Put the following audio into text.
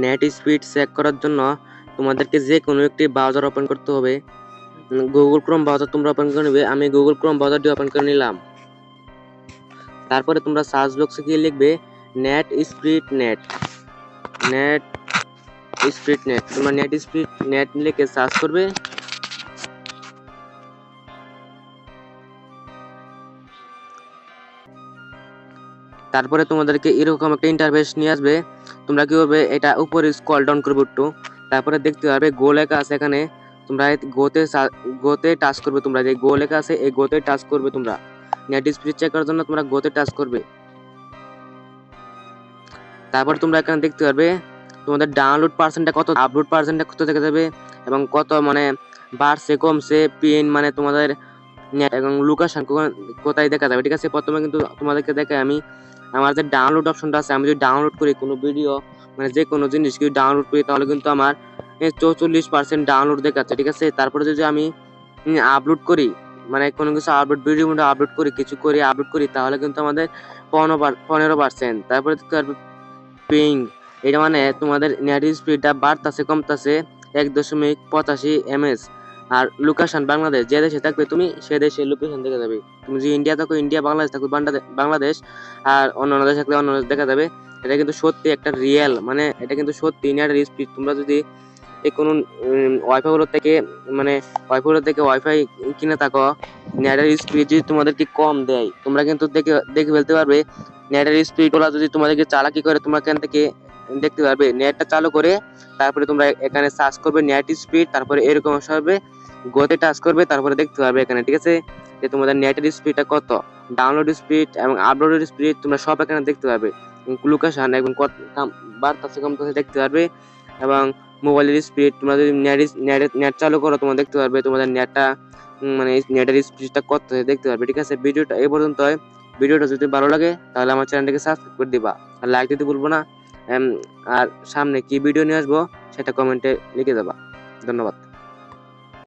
Net speed check করার জন্য তোমাদেরকে যে কোনো একটি ব্রাউজার ওপেন করতে হবে। গুগল ক্রোম ব্রাউজার তোমরা ওপেন করে নেবে। আমি গুগল ক্রোম ব্রাউজারটি ওপেন করে নিলাম। তারপরে তোমরা সার্চ বক্সে গিয়ে লিখবে net speed net net speed net. তোমরা নেট স্পিড নেট লিখে সার্চ করবে। তারপরে তোমাদেরকে এরকম একটা ইন্টারফেস নিয়ে আসবে। তোমরা কি করবে, এটা উপরে স্ক্রল ডাউন করবে একটু, তারপরে দেখতে পারবে গো লেখা আছে এখানে। তোমরা গোতে টাচ করবে। তোমরা যে গো লেখা আছে এই গোতে টাচ করবে। তোমরা নেট স্পিড চেক করার জন্য তোমরা গোতে টাচ করবে। তারপর তোমরা এখানে দেখতে পারবে তোমাদের ডাউনলোড পার্সেন্টটা কত, আপলোড পার্সেন্টটা কত দেখা যাবে এবং কত মানে বাড়ছে কমছে পিন মানে তোমাদের নেট এবং লোকেশন কোথায় দেখা যাবে। ঠিক আছে, প্রথমে কিন্তু তোমাদেরকে দেখে আমি আমার যে ডাউনলোড অপশনটা আছে, আমি যদি ডাউনলোড করি কোনো ভিডিও মানে যে কোনো জিনিস যদি ডাউনলোড করি তাহলে কিন্তু আমার 44% ডাউনলোড দেখাচ্ছে। ঠিক আছে, তারপরে যদি আমি আপলোড করি মানে কোনো কিছু আপলোড ভিডিও আপলোড করি কিছু করে আপলোড করি তাহলে কিন্তু আমাদের 15%। তারপরে দেখতে পারবে পিং, এটা মানে তোমাদের নেট স্পিডটা বাড়তাছে কমতাছে 1.85 ms। আর লোকেশন বাংলাদেশ, যে দেশে থাকবে তুমি সে দেশের লোকেশন দেখা যাবে। তুমি যদি ইন্ডিয়া থাকো ইন্ডিয়া, বাংলাদেশ থাকো বাংলাদেশ, আর অন্যান্য দেশ থাকলে অন্য দেশ দেখা যাবে। এটা কিন্তু সত্যি একটা রিয়েল, মানে এটা কিন্তু সত্যি নেটের স্পিড। তোমরা যদি এই কোনো ওয়াইফাই থেকে ওয়াইফাই কিনে থাকো, নেটের স্পিড যদি তোমাদেরকে কম দেয় তোমরা কিন্তু দেখে ফেলতে পারবে নেটের স্পিড। ওরা যদি তোমাদেরকে চালাকি করে তোমরা এখান থেকে দেখতে পারবে। নেটটা চালু করে তারপরে তোমরা এখানে সার্চ করবে নেট স্পিড, তারপরে এরকম আসবে গোতে টাচ করবে, তারপরে দেখতে পারবে এখানে। ঠিক আছে, যে তোমাদের নেটের স্পিডটা কত, ডাউনলোড স্পিড এবং আপলোডের স্পিড তোমরা সব এখানে দেখতে পারবে। লোকেশন এবং বাড়তাছে কমতাছে দেখতে পারবে এবং মোবাইলের স্পিড তোমরা যদি নেট চালু করো তোমরা দেখতে পারবে তোমাদের নেটটা মানে নেটের স্পিডটা কত দেখতে পারবে। ঠিক আছে, ভিডিওটা এই পর্যন্তই। ভিডিওটা যদি ভালো লাগে তাহলে আমার চ্যানেলটাকে সাবস্ক্রাইব করে দিবা আর লাইক দিতে ভুলবো না। আর সামনে কি ভিডিও নিয়ে আসবো সেটা কমেন্টে লিখে দেবা। ধন্যবাদ।